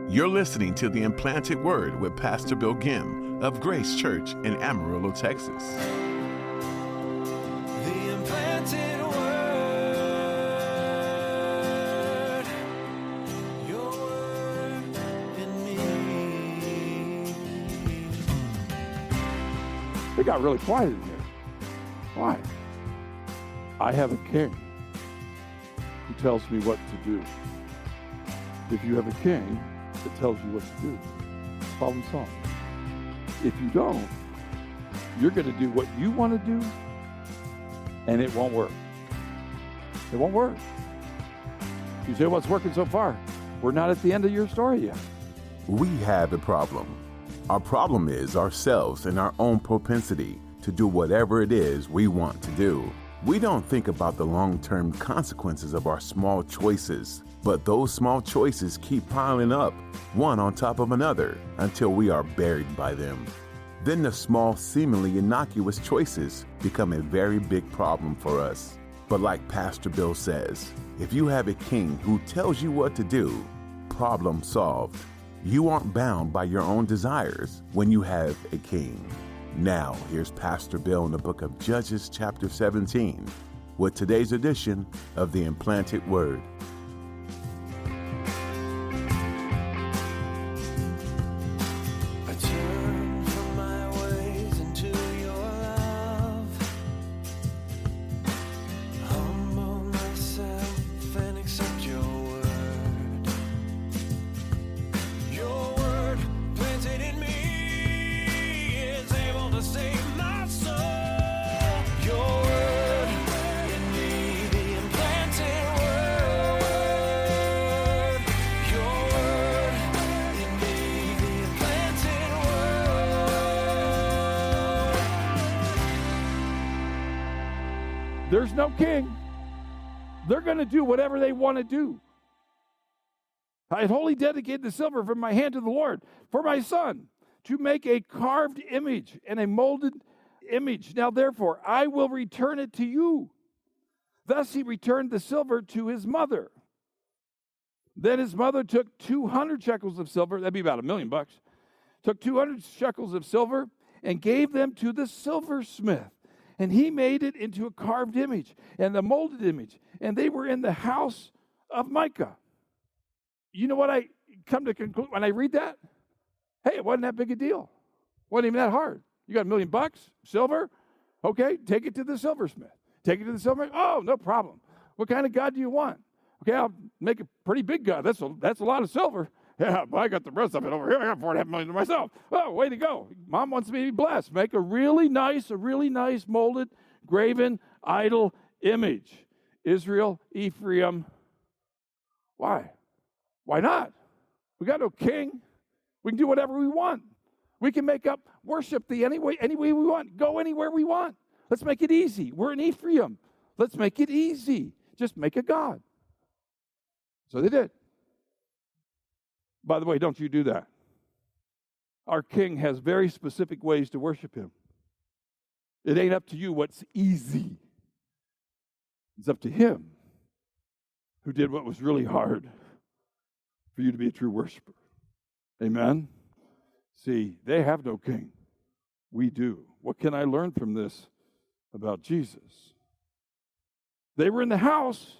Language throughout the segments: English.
You're listening to The Implanted Word with Pastor Bill Gim of Grace Church in Amarillo, Texas. The Implanted Word, your word in me. It got really quiet in here. Why? I have a king who tells me what to do. If you have a king that tells you what to do, problem solved. If you don't, you're going to do what you want to do, and it won't work. It won't work. You say, what's working so far? We're not at the end of your story yet. We have a problem. Our problem is ourselves and our own propensity to do whatever it is we want to do. We don't think about the long-term consequences of our small choices, but those small choices keep piling up, one on top of another, until we are buried by them. Then the small, seemingly innocuous choices become a very big problem for us. But like Pastor Bill says, if you have a king who tells you what to do, problem solved. You aren't bound by your own desires when you have a king. Now, here's Pastor Bill in the book of Judges, chapter 17, with today's edition of The Implanted Word. I turn from my ways into your love. Humble myself and accept your word. Your word planted in me is able to save my soul. Your word in me, the implanted word. Your word in me, the implanted word. There's no king. They're going to do whatever they want to do. I had wholly dedicated the silver from my hand to the Lord for my son to make a carved image and a molded image. Now, therefore, I will return it to you. Thus he returned the silver to his mother. Then his mother took 200 shekels of silver, that'd be about $1 million, took 200 shekels of silver and gave them to the silversmith. And he made it into a carved image and a molded image. And they were in the house of Micah. You know what I come to conclude when I read that? Hey, it wasn't that big a deal. Wasn't even that hard. You got $1 million, silver? Okay, take it to the silversmith. Take it to the silversmith. Oh, no problem. What kind of God do you want? Okay, I'll make a pretty big God. That's a lot of silver. Yeah, but I got the rest of it over here. I got $4.5 million to myself. Oh, way to go. Mom wants me to be blessed. Make a really nice molded, graven, idol image. Israel, Ephraim. Why? Why not? We got no king. We can do whatever we want. We can make up worship any way we want. Go anywhere we want. Let's make it easy. We're in Ephraim. Let's make it easy. Just make a god. So they did. By the way, don't you do that. Our king has very specific ways to worship him. It ain't up to you what's easy. It's up to him who did what was really hard for you to be a true worshiper. Amen? See, they have no king. We do. What can I learn from this about Jesus? They were in the house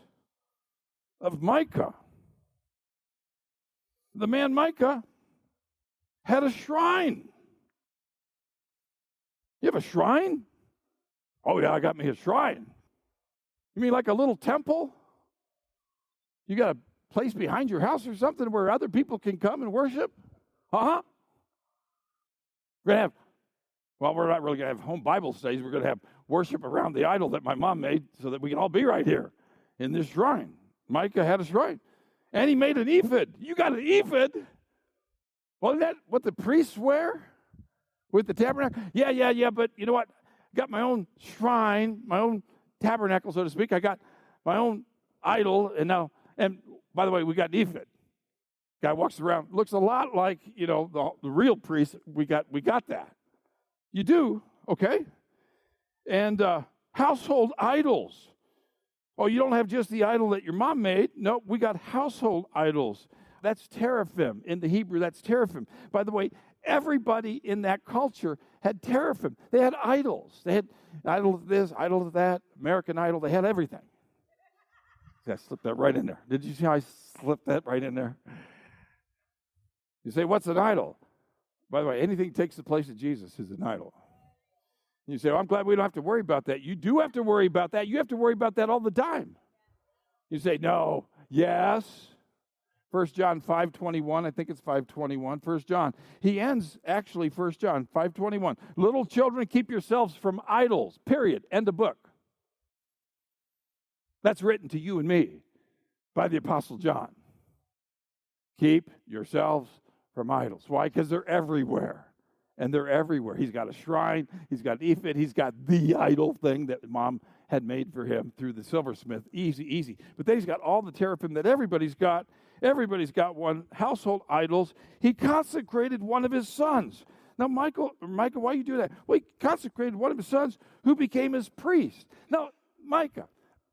of Micah. The man Micah had a shrine. You have a shrine? Oh, yeah, I got me a shrine. You mean like a little temple? You got a place behind your house or something where other people can come and worship? Uh-huh. We're going to have, well, we're not really going to have home Bible studies. We're going to have worship around the idol that my mom made so that we can all be right here in this shrine. Micah had a shrine. And he made an ephod. You got an ephod? Well, isn't that what the priests wear with the tabernacle? Yeah, but you know what? I got my own shrine, my own tabernacle, so to speak. I got my own idol, and by the way, we got an ephod. Guy walks around, looks a lot like, the real priest. We got that. You do, okay? And household idols. Oh, you don't have just the idol that your mom made. No, we got household idols. That's teraphim. In the Hebrew, that's teraphim. By the way, everybody in that culture had teraphim. They had idols. They had idol of this, idol of that, American Idol. They had everything. I slipped that right in there. Did you see how I slipped that right in there? You say, what's an idol? By the way, anything that takes the place of Jesus is an idol. You say, well, I'm glad we don't have to worry about that. You do have to worry about that. You have to worry about that all the time. You say, no, yes. 1 John 5:21, I think it's 5:21. 1 John. He ends, actually, 1 John 5:21. Little children, keep yourselves from idols, period. End of book. That's written to you and me by the Apostle John. Keep yourselves from idols. Why? Because they're everywhere. And they're everywhere. He's got a shrine. He's got an ephod. He's got the idol thing that Mom had made for him through the silversmith. Easy, easy. But then he's got all the teraphim that everybody's got. Everybody's got one. Household idols. He consecrated one of his sons. Now, Michael, why you do that? Well, he consecrated one of his sons who became his priest. Now, Micah,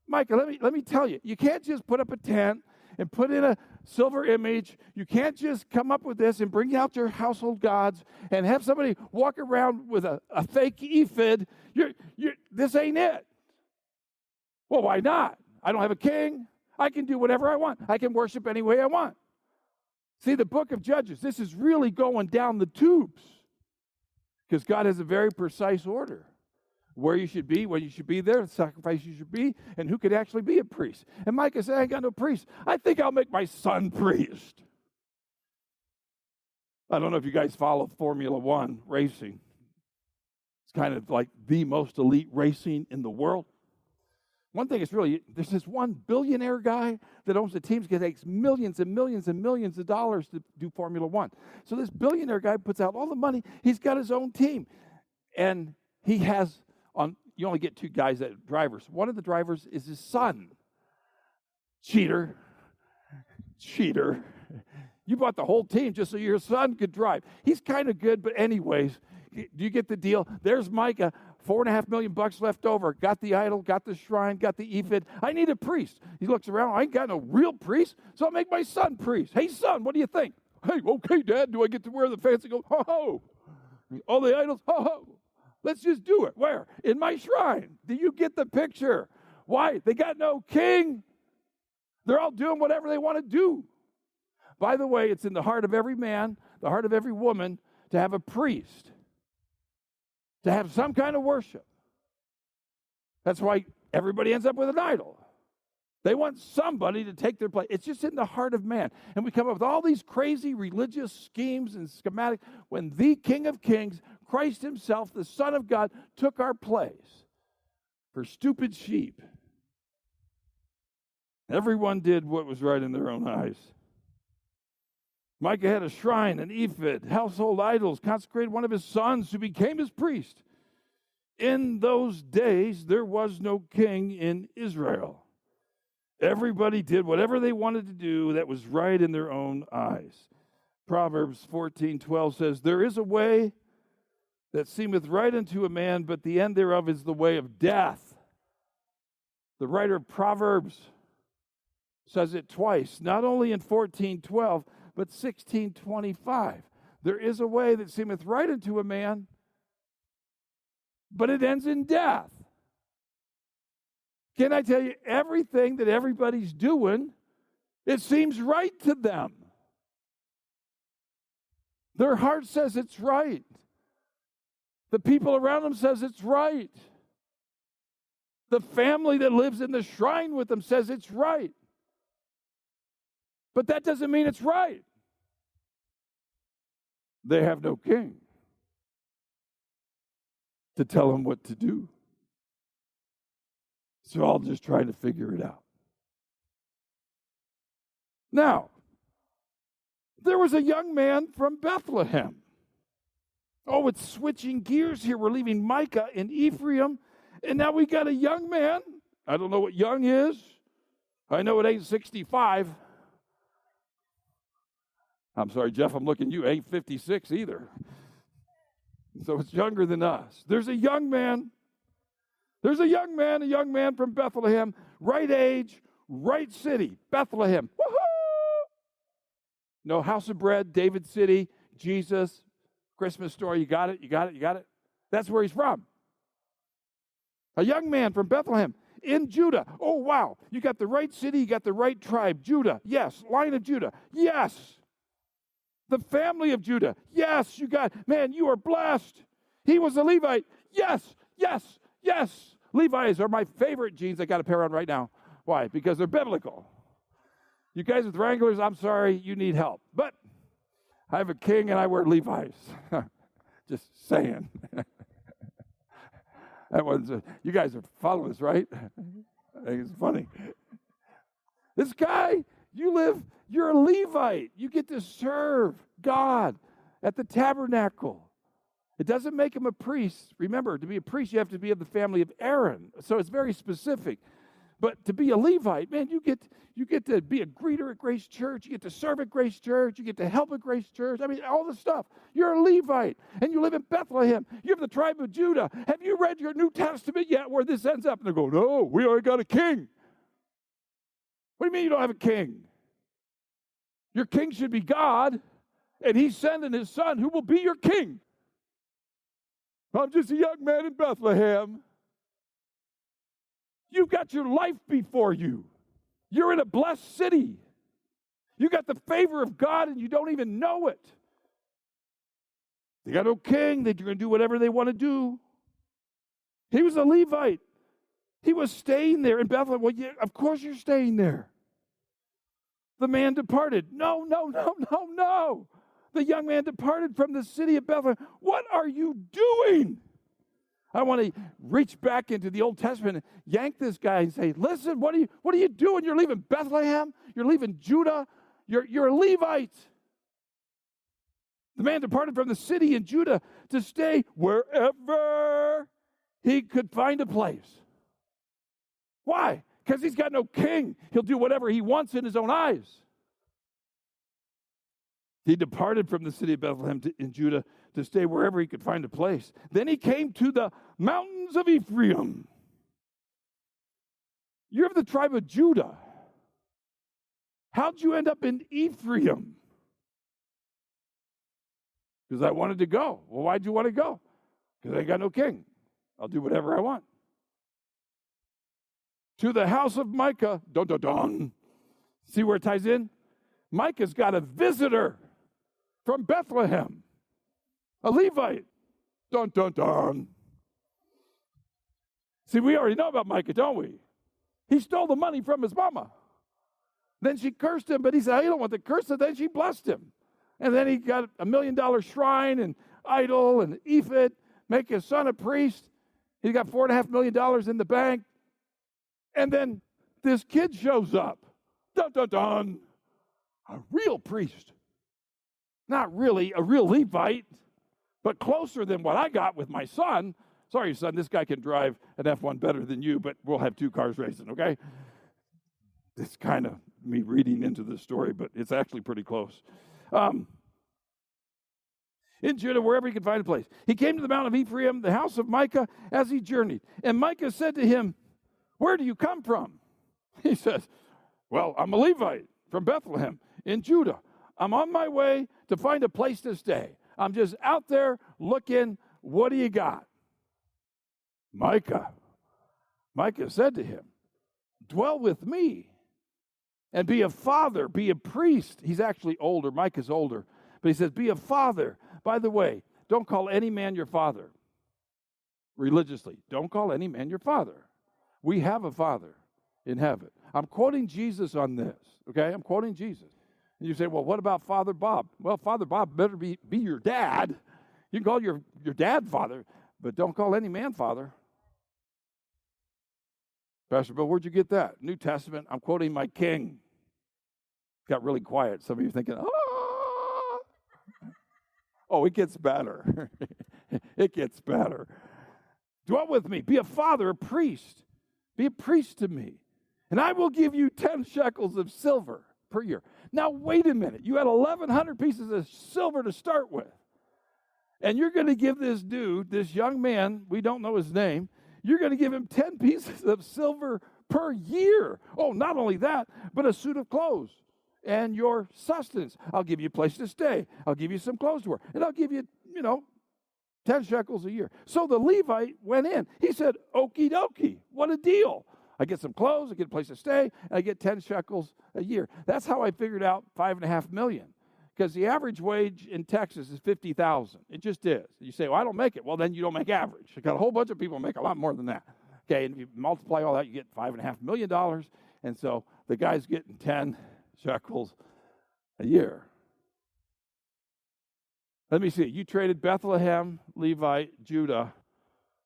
let me tell you, you can't just put up a tent and put in a silver image. You can't just come up with this and bring out your household gods and have somebody walk around with a fake ephod. This ain't it. Well, why not? I don't have a king. I can do whatever I want. I can worship any way I want. See, the book of Judges, this is really going down the tubes because God has a very precise order. Where you should be, when you should be there, the sacrifice you should be, and who could actually be a priest. And Micah said, I ain't got no priest. I think I'll make my son priest. I don't know if you guys follow Formula One racing. It's kind of like the most elite racing in the world. One thing is really, there's this one billionaire guy that owns the teams, that takes millions and millions and millions of dollars to do Formula One. So this billionaire guy puts out all the money. He's got his own team. And he has... you only get two guys that drivers. One of the drivers is his son. Cheater. You bought the whole team just so your son could drive. He's kind of good, but anyways, do you get the deal? There's Micah, $4.5 million left over. Got the idol, got the shrine, got the ephod. I need a priest. He looks around. I ain't got no real priest, so I'll make my son priest. Hey, son, what do you think? Hey, okay, Dad, do I get to wear the fancy go, ho-ho? All the idols, ho-ho. Let's just do it. Where? In my shrine. Do you get the picture? Why? They got no king. They're all doing whatever they want to do. By the way, it's in the heart of every man, the heart of every woman, to have a priest, to have some kind of worship. That's why everybody ends up with an idol. They want somebody to take their place. It's just in the heart of man. And we come up with all these crazy religious schemes and schematics when the King of Kings, Christ himself, the Son of God, took our place for stupid sheep. Everyone did what was right in their own eyes. Micah had a shrine, an ephod, household idols, consecrated one of his sons who became his priest. In those days, there was no king in Israel. Everybody did whatever they wanted to do that was right in their own eyes. Proverbs 14:12 says, there is a way that seemeth right unto a man, but the end thereof is the way of death. The writer of Proverbs says it twice, not only in 14:12, but 16:25. There is a way that seemeth right unto a man, but it ends in death. Can I tell you, everything that everybody's doing, it seems right to them. Their heart says it's right. The people around them says it's right. The family that lives in the shrine with them says it's right. But that doesn't mean it's right. They have no king to tell them what to do. So I'll just try to figure it out. Now, there was a young man from Bethlehem. Oh, it's switching gears here. We're leaving Micah in Ephraim, and now we got a young man. I don't know what young is. I know it ain't 65. I'm sorry, Jeff, I'm looking at you. Ain't 56 either. So it's younger than us. There's a young man. There's a young man from Bethlehem, right age, right city, Bethlehem. Woohoo! No, House of Bread, David City, Jesus, Christmas story. You got it? You got it? You got it? That's where he's from. A young man from Bethlehem in Judah. Oh, wow. You got the right city. You got the right tribe. Judah. Yes. Line of Judah. Yes. The family of Judah. Yes. You got, man, you are blessed. He was a Levite. Yes. Yes. Yes. Levites are my favorite jeans. I got a pair on right now. Why? Because they're biblical. You guys with Wranglers, I'm sorry, you need help. But I have a king and I wear Levi's. Just saying. That one's you guys are following this, right? I think it's funny. This guy, you're a Levite. You get to serve God at the tabernacle. It doesn't make him a priest. Remember, to be a priest, you have to be of the family of Aaron. So it's very specific. But to be a Levite, man, you get to be a greeter at Grace Church. You get to serve at Grace Church. You get to help at Grace Church. I mean, all the stuff. You're a Levite, and you live in Bethlehem. You have the tribe of Judah. Have you read your New Testament yet where this ends up? And they go, no, we already got a king. What do you mean you don't have a king? Your king should be God, and he's sending his son who will be your king. I'm just a young man in Bethlehem. You've got your life before you. You're in a blessed city. You got the favor of God and you don't even know it. They got no king. They're going to do whatever they want to do. He was a Levite. He was staying there in Bethlehem. Well, yeah, of course you're staying there. The man departed. No. The young man departed from the city of Bethlehem. What are you doing? I want to reach back into the Old Testament and yank this guy and say, listen, what are you doing? You're leaving Bethlehem? You're leaving Judah? You're a Levite. The man departed from the city in Judah to stay wherever he could find a place. Why? Because he's got no king. He'll do whatever he wants in his own eyes. He departed from the city of Bethlehem in Judah to stay wherever he could find a place. Then he came to the mountains of Ephraim. You're of the tribe of Judah. How'd you end up in Ephraim? Because I wanted to go. Well, why'd you want to go? Because I got no king. I'll do whatever I want. To the house of Micah. Dun, dun, dun. See where it ties in? Micah's got a visitor from Bethlehem, a Levite. Dun, dun, dun. See, we already know about Micah, don't we? He stole the money from his mama. Then she cursed him, but he said, I don't want to curse her. Then she blessed him. And then he got $1 million shrine and idol and ephod, make his son a priest. He got $4.5 million in the bank. And then this kid shows up. Dun, dun, dun. A real priest. Not really a real Levite, but closer than what I got with my son. Sorry, son, this guy can drive an F1 better than you, but we'll have 2 cars racing, okay? It's kind of me reading into the story, but it's actually pretty close. In Judah, wherever he could find a place. He came to the Mount of Ephraim, the house of Micah, as he journeyed. And Micah said to him, where do you come from? He says, well, I'm a Levite from Bethlehem in Judah. I'm on my way to find a place to stay. I'm just out there looking. What do you got? Micah said to him, dwell with me and be a father, be a priest. He's actually older. Micah's older. But he says, be a father. By the way, don't call any man your father. Religiously, don't call any man your father. We have a father in heaven. I'm quoting Jesus on this, okay? I'm quoting Jesus. And you say, well, what about Father Bob? Well, Father Bob better be your dad. You can call your dad father, but don't call any man father. Pastor Bill, where'd you get that? New Testament, I'm quoting my king. Got really quiet. Some of you are thinking, oh, it gets better. It gets better. Dwell with me. Be a father, a priest. Be a priest to me. And I will give you 10 shekels of silver per year. Now, wait a minute. You had 1,100 pieces of silver to start with. And you're going to give this dude, this young man, we don't know his name, you're going to give him 10 pieces of silver per year. Oh, not only that, but a suit of clothes and your sustenance. I'll give you a place to stay. I'll give you some clothes to wear. And I'll give you, 10 shekels a year. So the Levite went in. He said, okie dokie, what a deal. I get some clothes, I get a place to stay, and I get 10 shekels a year. That's how I figured out $5.5 million. Because the average wage in Texas is $50,000. It just is. You say, well, I don't make it. Well, then you don't make average. You got a whole bunch of people who make a lot more than that. Okay, and if you multiply all that, you get $5.5 million. And so the guy's getting 10 shekels a year. Let me see. You traded Bethlehem, Levite, Judah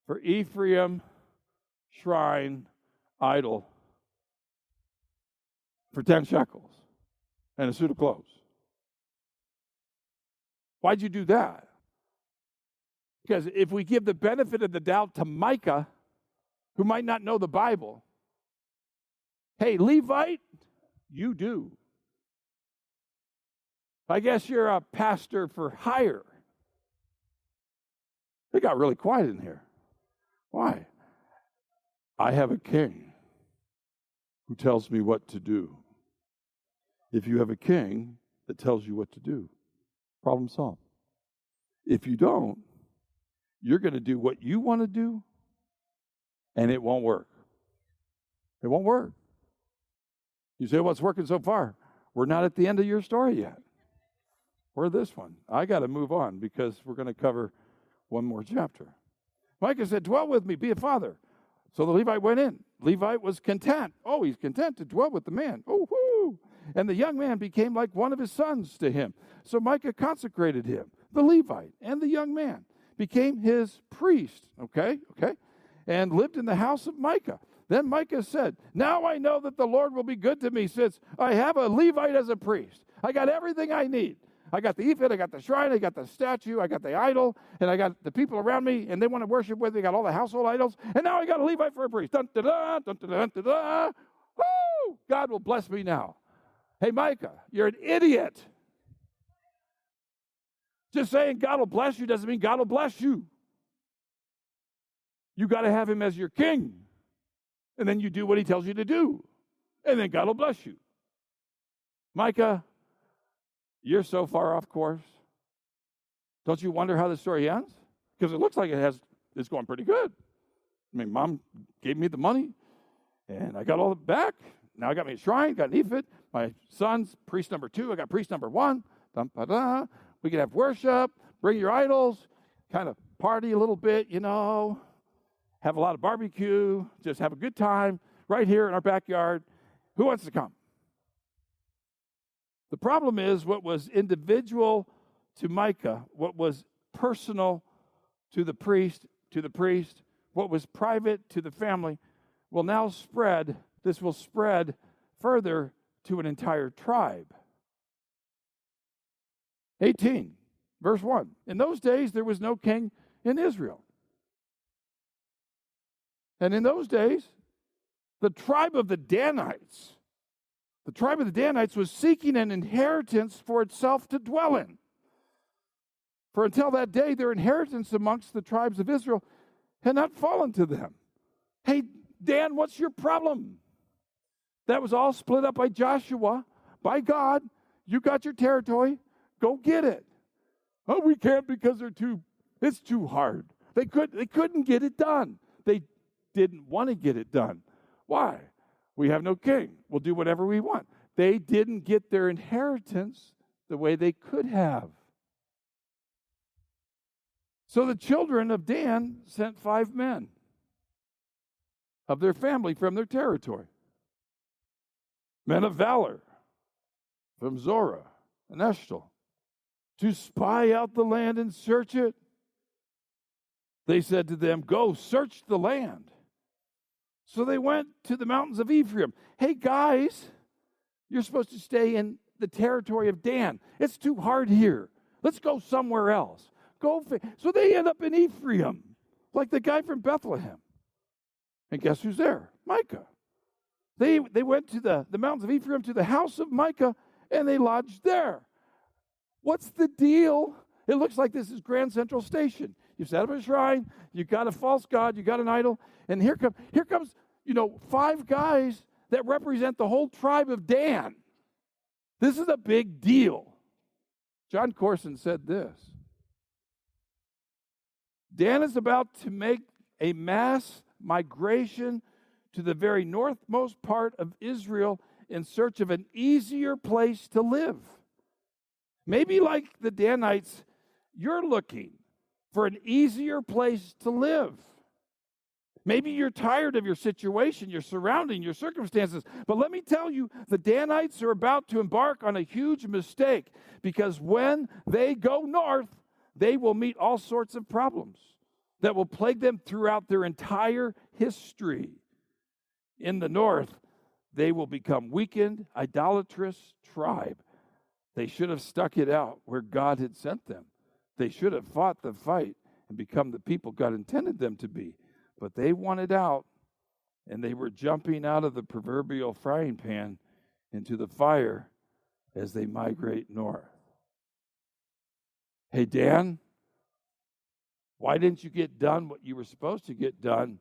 for Ephraim, shrine, idol for 10 shekels and a suit of clothes. Why'd you do that? Because if we give the benefit of the doubt to Micah, who might not know the Bible, hey, Levite, you do. I guess you're a pastor for hire. It got really quiet in here. Why? I have a king who tells me what to do. If you have a king that tells you what to do, problem solved. If you don't, you're going to do what you want to do, and it won't work. It won't work. You say, what's working so far? We're not at the end of your story yet. We're this one. I got to move on because we're going to cover one more chapter. Micah said, dwell with me, be a father. So the Levite went in. Levite was content. Oh, he's content to dwell with the man. Oh, whoo. And the young man became like one of his sons to him. So Micah consecrated him, the Levite, and the young man became his priest. Okay, and lived in the house of Micah. Then Micah said, now I know that the Lord will be good to me since I have a Levite as a priest. I got everything I need. I got the ephod, I got the shrine, I got the statue, I got the idol, and I got the people around me, and they want to worship with me. I got all the household idols, and now I got a Levite for a priest. Dun, da, da, dun, da, dun, da, da. Woo! God will bless me now. Hey, Micah, you're an idiot. Just saying God will bless you doesn't mean God will bless you. You got to have him as your king, and then you do what he tells you to do, and then God will bless you. Micah, you're so far off course. Don't you wonder how the story ends? Because it looks like it's going pretty good. I mean, Mom gave me the money, and I got all it back. Now I got me a shrine, got an ephod. My son's priest number 2. I got priest number 1. Dum-pa-da. We can have worship, bring your idols, kind of party a little bit, have a lot of barbecue, just have a good time right here in our backyard. Who wants to come? The problem is what was individual to Micah, what was personal to the priest, what was private to the family, will now spread. This will spread further to an entire tribe. 18, verse 1. In those days there was no king in Israel. And in those days, the tribe of the Danites was seeking an inheritance for itself to dwell in. For until that day, their inheritance amongst the tribes of Israel had not fallen to them. Hey, Dan, what's your problem? That was all split up by Joshua, by God. You got your territory. Go get it. Oh, we can't because it's too hard. They couldn't get it done. They didn't want to get it done. Why? We have no king. We'll do whatever we want. They didn't get their inheritance the way they could have. So the children of Dan sent 5 men of their family from their territory. Men of valor from Zorah and Eshtal to spy out the land and search it. They said to them, go search the land. So they went to the mountains of Ephraim. Hey, guys, you're supposed to stay in the territory of Dan. It's too hard here. Let's go somewhere else. So they end up in Ephraim, like the guy from Bethlehem. And guess who's there? Micah. They went to the mountains of Ephraim, to the house of Micah, and they lodged there. What's the deal? It looks like this is Grand Central Station. You set up a shrine, you got a false god, you got an idol, and here comes 5 guys that represent the whole tribe of Dan. This is a big deal. John Corson said this: Dan is about to make a mass migration to the very northmost part of Israel in search of an easier place to live. Maybe like the Danites, you're looking for an easier place to live. Maybe you're tired of your situation, your surrounding, your circumstances. But let me tell you, the Danites are about to embark on a huge mistake, because when they go north, they will meet all sorts of problems that will plague them throughout their entire history. In the north, they will become weakened, idolatrous tribe. They should have stuck it out where God had sent them. They should have fought the fight and become the people God intended them to be. But they wanted out, and they were jumping out of the proverbial frying pan into the fire as they migrate north. Hey, Dan, why didn't you get done what you were supposed to get done?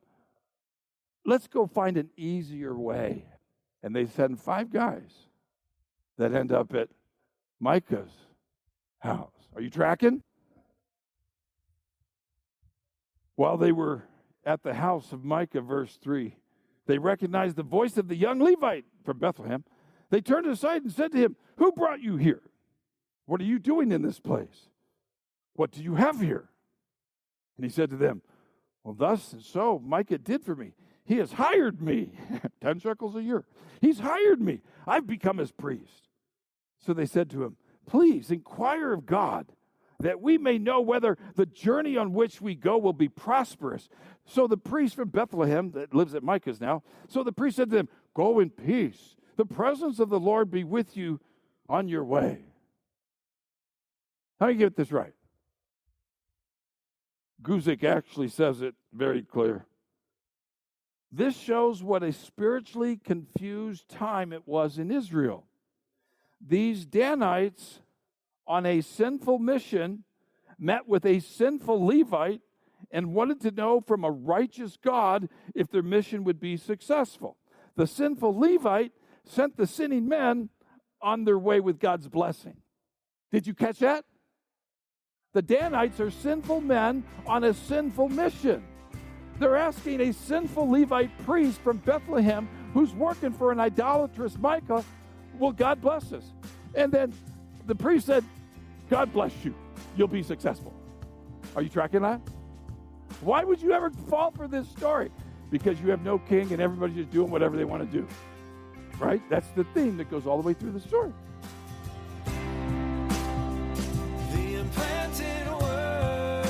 Let's go find an easier way. And they send 5 guys that end up at Micah's house. Are you tracking? While they were at the house of Micah, verse 3, they recognized the voice of the young Levite from Bethlehem. They turned aside and said to him, "Who brought you here? What are you doing in this place? What do you have here?" And he said to them, "Well, thus and so Micah did for me. He has hired me, 10 shekels a year. He's hired me. I've become his priest." So they said to him, "Please inquire of God, that we may know whether the journey on which we go will be prosperous." So the priest from Bethlehem, that lives at Micah's now, so the priest said to them, "Go in peace. The presence of the Lord be with you on your way." Let me get this right. Guzik actually says it very clear. This shows what a spiritually confused time it was in Israel. These Danites, on a sinful mission, met with a sinful Levite and wanted to know from a righteous God if their mission would be successful. The sinful Levite sent the sinning men on their way with God's blessing. Did you catch that? The Danites are sinful men on a sinful mission. They're asking a sinful Levite priest from Bethlehem who's working for an idolatrous Micah, "Will God bless us?" And then the priest said, "God bless you. You'll be successful." Are you tracking that? Why would you ever fall for this story? Because you have no king and everybody's just doing whatever they want to do. Right? That's the theme that goes all the way through the story. The implanted word.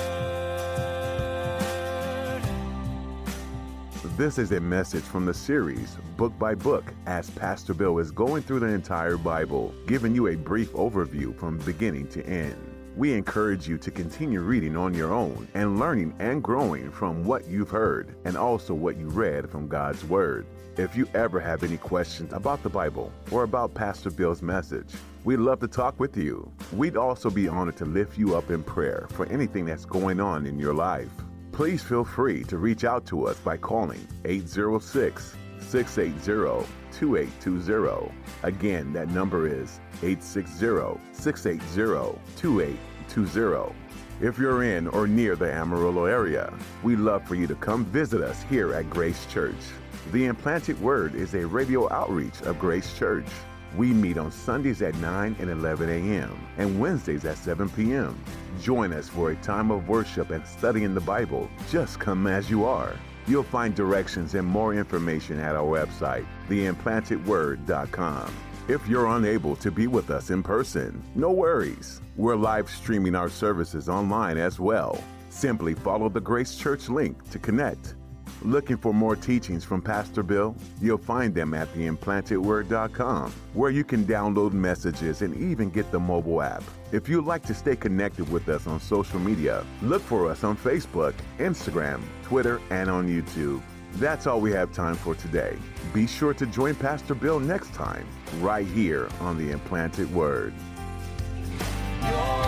This is a message from the series, Book by Book, as Pastor Bill is going through the entire Bible, giving you a brief overview from beginning to end. We encourage you to continue reading on your own and learning and growing from what you've heard and also what you read from God's Word. If you ever have any questions about the Bible or about Pastor Bill's message, we'd love to talk with you. We'd also be honored to lift you up in prayer for anything that's going on in your life. Please feel free to reach out to us by calling 806-680-2820. Again, that number is 860-680-2820. If you're in or near the Amarillo area, we'd love for you to come visit us here at Grace Church. The Implanted Word is a radio outreach of Grace Church. We meet on Sundays at 9 and 11 a.m. and Wednesdays at 7 p.m. Join us for a time of worship and studying the Bible. Just come as you are. You'll find directions and more information at our website, theimplantedword.com. If you're unable to be with us in person, no worries. We're live streaming our services online as well. Simply follow the Grace Church link to connect. Looking for more teachings from Pastor Bill? You'll find them at theimplantedword.com, where you can download messages and even get the mobile app. If you'd like to stay connected with us on social media, look for us on Facebook, Instagram, Twitter, and on YouTube. That's all we have time for today. Be sure to join Pastor Bill next time, right here on The Implanted Word. Your